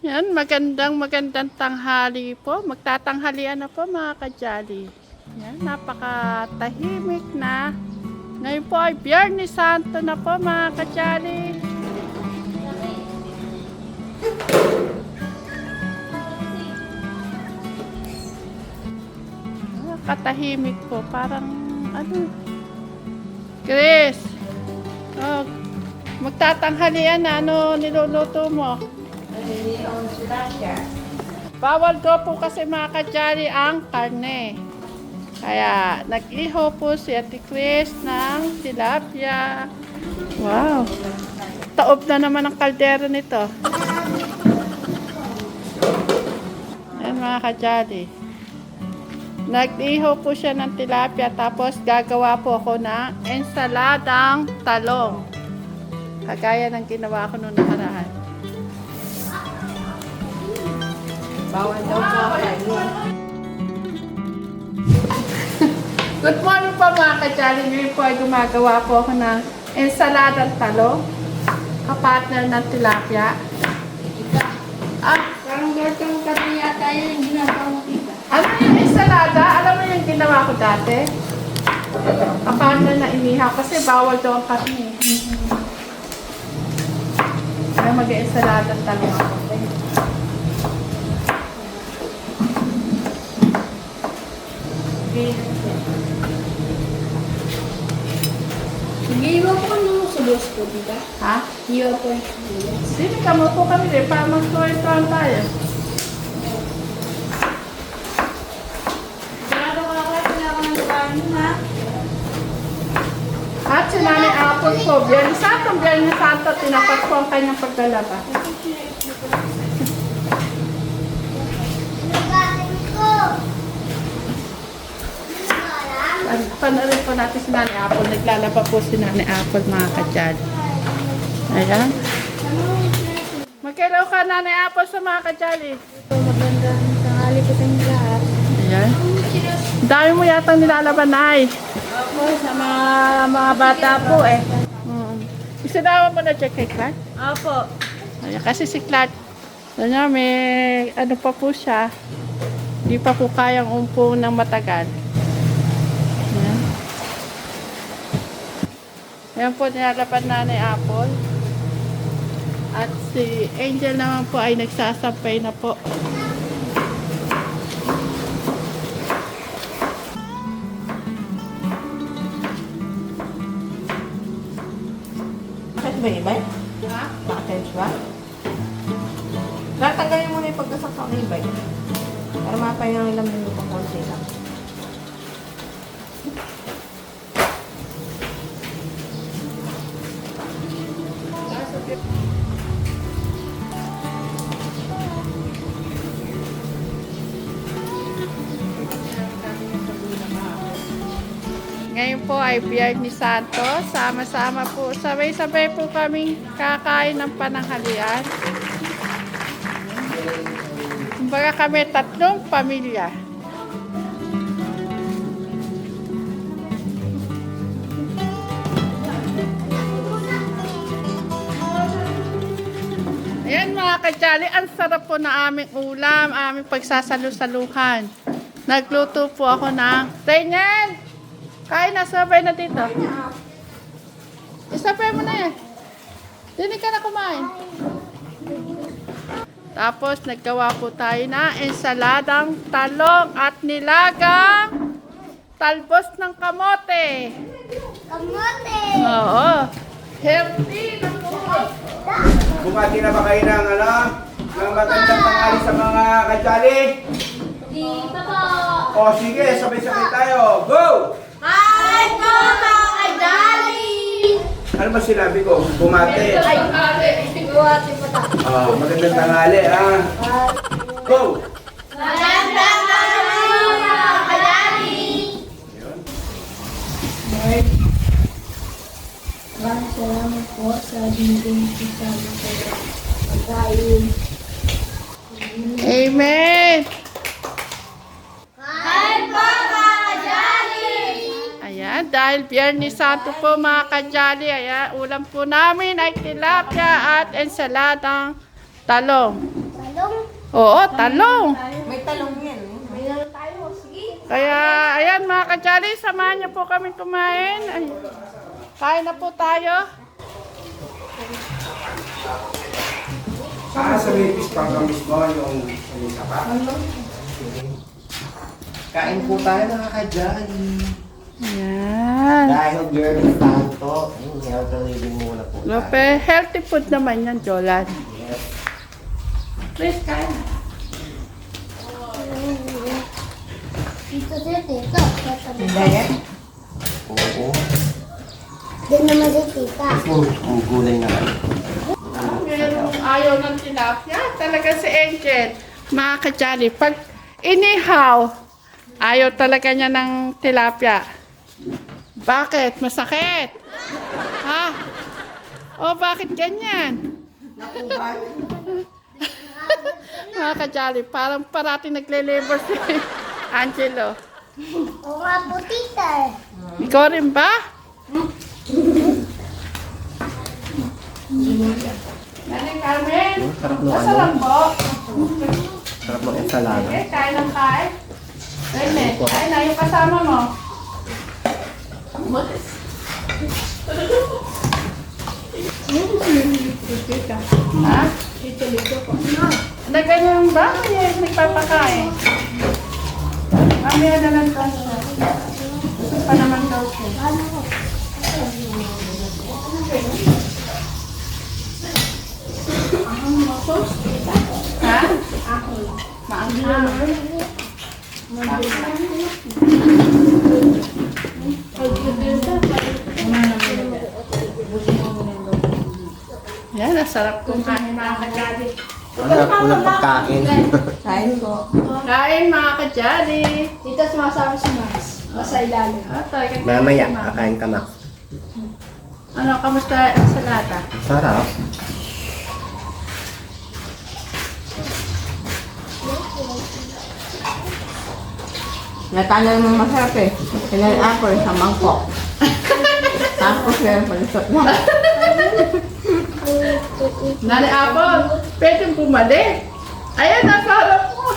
Yan, magandang tanghali po. Magtatanghalian na po mga kajali. Yan, napakatahimik na. Ngayon po ay Biyernes Santo na po mga kajali. Katahimik po. Parang ano. Chris. Oh, magtatanghalian na. Ano niluluto mo? Bawal daw po kasi mga kajali ang karne. Kaya nag-iho po si Ate Chris ng tilapia. Wow! Taob na naman ang kaldero nito. Ayan mga kajali. Nag-iho po siya ng tilapia tapos gagawa po ako ng ensaladang talong. Kagaya ng ginawa ko noong nakaraan. Bawal daw po ako. Good morning po mga kajali. Ngayon po ay gumagawa po ako ng ensaladang talong. Kapartner ng tilapia. Parang gartong kami yata yun yung ginagawa mo kita. Ano yung ensalada? Alam mo yung ginawa ko dati? Kapartner na inihaw kasi bawal daw ang karne. Kaya mag-ensaladang talong ako. Sige, iwa po nung sa boss ko, di ba? Ha? Iwa po yung sibuyas. Sino ka mo po kami rin para mag-tuwan tayo? Sigurado ka ako, kailangan ng kanin, ha? At si Nanay Apple po, Biyernes Santo, tinapat po ang kanyang paglalaba. Panorin po natin si Nanay Apple. Naglalaba po si Nanay Apple, mga kajad. Ayan. Magkailaw ka, Nanay Apple, sa mga kajali. Magandang tanghali po sa inyo lahat. Ayan. Ang dami mo yatang nilalaban, Nay. Opo, sa mga bata po eh. Isinama mo na dyan kay Clark? Opo. Ayan, kasi si Clark, may ano pa po siya. Hindi pa po kayang umpo ng matagal. Ayan. Ayan po, nilalaban Nanay Apple. At si Angel naman po ay nagsasampay na po. Bakit ba iba? Ha? Bakit ba? Tatanggalin mo na yung pagkasaksak ng iba. Para mapahinga ng ilang minuto pang konti lang. Ngayon po ay Biyernes Santo. Sama-sama po. Sabay-sabay po kaming kakain ng pananghalian. Kumbaga kami tatlong pamilya. Ayan mga kajali, ang sarap po na aming ulam, aming pagsasalu-saluhan. Nagluto po ako ng Daniel! Kain na, sabay na dito. Isabay mo na yan. Dini ka na kumain. Tapos, naggawa po tayo na ensaladang talong at nilagang talbos ng kamote. Kamote! Oo. Healthy na po. Bumati na ba kayo ng magandang tanghali sa mga kajali? Dito po! O sige, sabay-sabay tayo. Go! Hi po mga kajali! Ano ba sinabi ko? Bumati. Buwati po ta. Magandang tanghali, ha? Go! Magandang tanghali mga kajali! Yun. Maraming salamat po sa binigay niyo sa pagkain. Amen. Hi po mga kajali! Ayan, dahil Biyernes Santo po mga kajali, ayan, ulam po namin ay tilapia at ensaladang talong. Oo, talong. May talong yan. May lang tayo. Sige. Kaya, ayan mga kajali, samahan niyo po kami kumain. Ay, kain na po tayo. Sa Memphis, pangkamis mo yung isa pa. Kain po tayo mga kajali. Ayan. Dahil Jeremy Santo, healthy living muna po tayo. Lope, healthy food naman yan, Jolan. Yes. Please, kain na. Dito tita. Tatabi. Diet? Oo. Doon naman si tita. Ang gulay naman. Merong ayaw ng tilapia. Talaga si Angel. Mga kajali, pag inihaw, ayaw talaga niya ng tilapia. Bakit? Masakit? Ha? O, bakit ganyan? Mga kajali, parang parating nagle-labor si Angelo. Oo nga po tita. Ikaw rin ba? Nanay Carmen, Sarap ng nasa ano? lambo. Sarap ng ensalada. Okay, kain ng kain. Rene, kain na yung kasama mo. Ha? Nagganyan ba? Yes, nagpapakain. Mamaya na lang daw siya. Gusto pa naman daw siya. Ha? Maangin. Yan, nasarap kumain mga kajali. Ang unang pagkain. Kain po. Kain mga kajali. Tita sumasama si Max. Nasa ilalim. Mamaya, kakain ka Max. Ano, kamusta ang salata? Sarap. Natalo mo masarap eh. Kailan ako sa mangkok. Tapos meron pa lusot lang. Nani Apple, pwedeng bumalik. Ayan, nasa harap mo.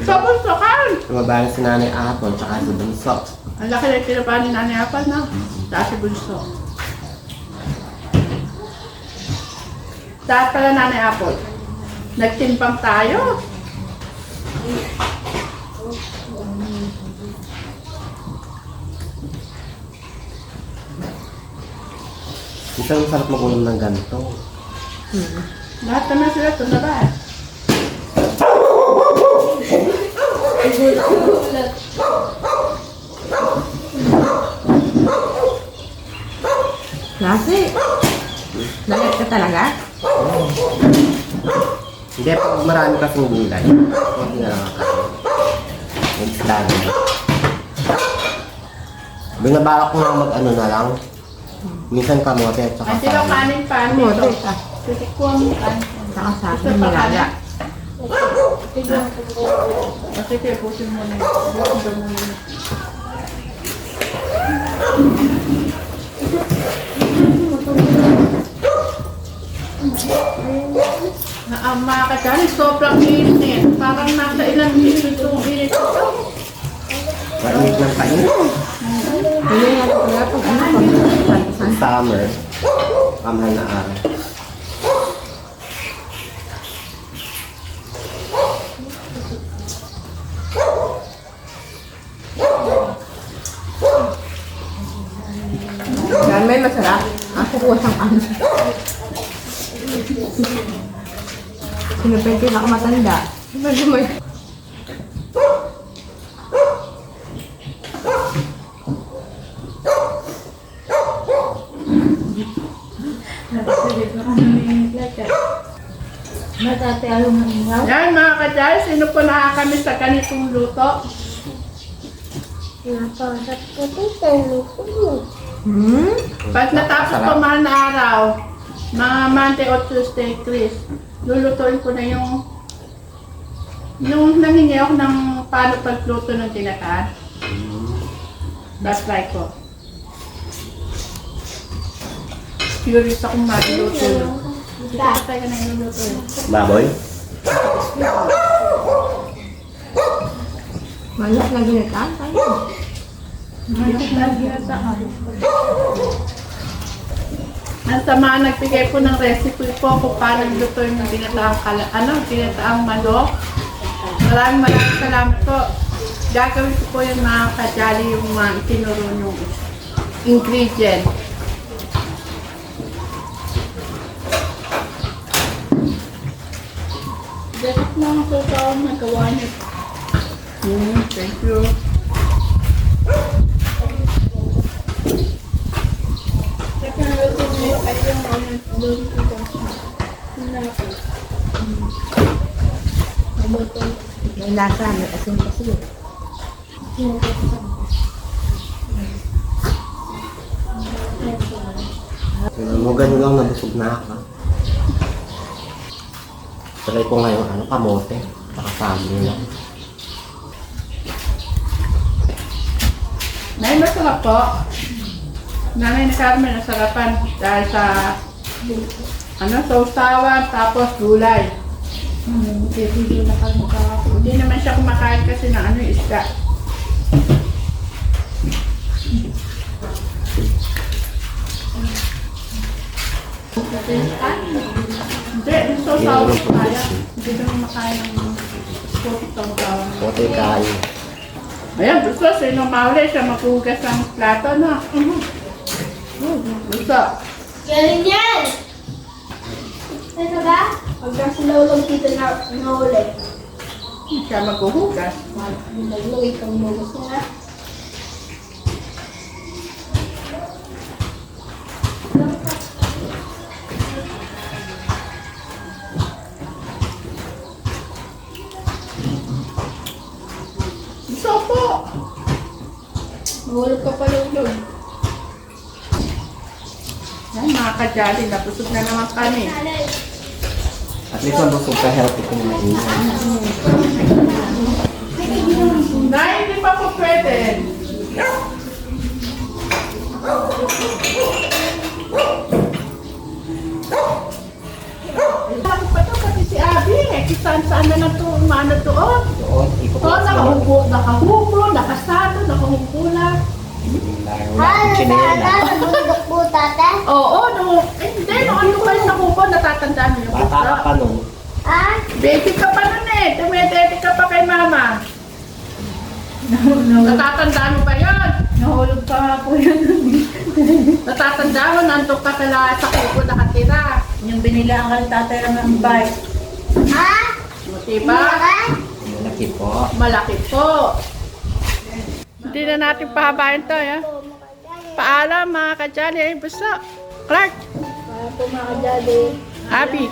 Sabunsokan. Tumabayan si Nanay Apple, tsaka si Bunso. Ang laki na tinapahan ni Nani Apple, no? Tapos si Bunso. Dahil pala Nani Apple, nagtimpang tayo. Isang sarap mag-ulam ng ganito. Lahat naman sila ito na ba? Klase. Dagat ka talaga? Hindi, pag marami kasing gulay, hindi na lang kakain. May isda na. Binabalak ko nga mag-ano na lang. Minsan kamote at saka Ang sila salad. kanin pa Mo, nito. tita. Sisikuan mo kanin. Saka sa Gusto akin pa nilaga. Kasi kaya pusin mo na yun. Busin mo na yun. Na ang mga kachan, sobrang init. Parang nasa ilang minutes itong init ito. Mainit ng painit. Hindi nga ito kaya pag ano pag Summer. Kamahal na araw. Yan may masarap. Ako kuha sang ano. Sino pa yung pinakamatanda? Medyo may... Matatalo ng ingaw. Yan mga kachan, sino po nakakamiss sa ganitong luto? Napasat po tita. Luto mo. Pag natapos pa mahal na araw, mga Monday or Tuesday, Chris, lulutuin ko na yung nangingi ako ng paano pagluto ng tinataan. That's like ko. Curious akong magluto. Tita. tayo na niluluto. Baboy? Manok na ginitaan tayo. Manok na ginataan. Ang sama nagbigay po ng recipe po kung paano lutuin ng ginataang manok. Maraming salamat po. Gagawin ko po yung mga kajali yung mga itinuro yung ingredient. Dapat mga sultaw na gawa niyo. Thank you. May lasa, may asin kasi. Namugan nyo lang nabusog na ako. Try ko ngayon, kamote. Nakasabli lang. Nay, masarap po. Nanay na Carmen, nasarapan dahil sa sausawan, tapos gulay. Hindi na kami Hindi naman siya kumakain kasi ng isda. Hindi, yung sausawan ko kaya. Hindi naman makain ng sausawan. Kote kayo. Ayan, gusto. Sino mauli siya maghugas ng plato, no? Gusto. Galing yan! Ano ba? Pagka sinulog dito na ulit. Siya maghuhugas. Naglagay kang mugos na. Gusto po. Mahulog ka pa lulog. Yan, mga kajali, napusog na naman kami. At least nabusog ka healthy kung mainan. Nay, hindi pa po pwede. Sabi pa to kasi si Abby saan na to, umano doon. Doon, ikot Nakahubo, nakasado, nakahumpula. Sana nabundok po, tate? Oo, hindi, ano kayo nakupo, natatandaan mo yung Bata ka pa nun. Ah? Baby ka pa nun eh, tumedete ka pa kay mama. Natatandaan mo ba yun? Nahulog pa nga po yun. Natatandaan mo, nandun ka sa kuko nakatira. Yung binilaan ka ng tatay ng bike. Ha? Diba? Malaki po. Malaki po. Hindi na natin pahabayan to, ya. Paalam mga kajali, ay buso. Clark, Para po mga kajali. Abby.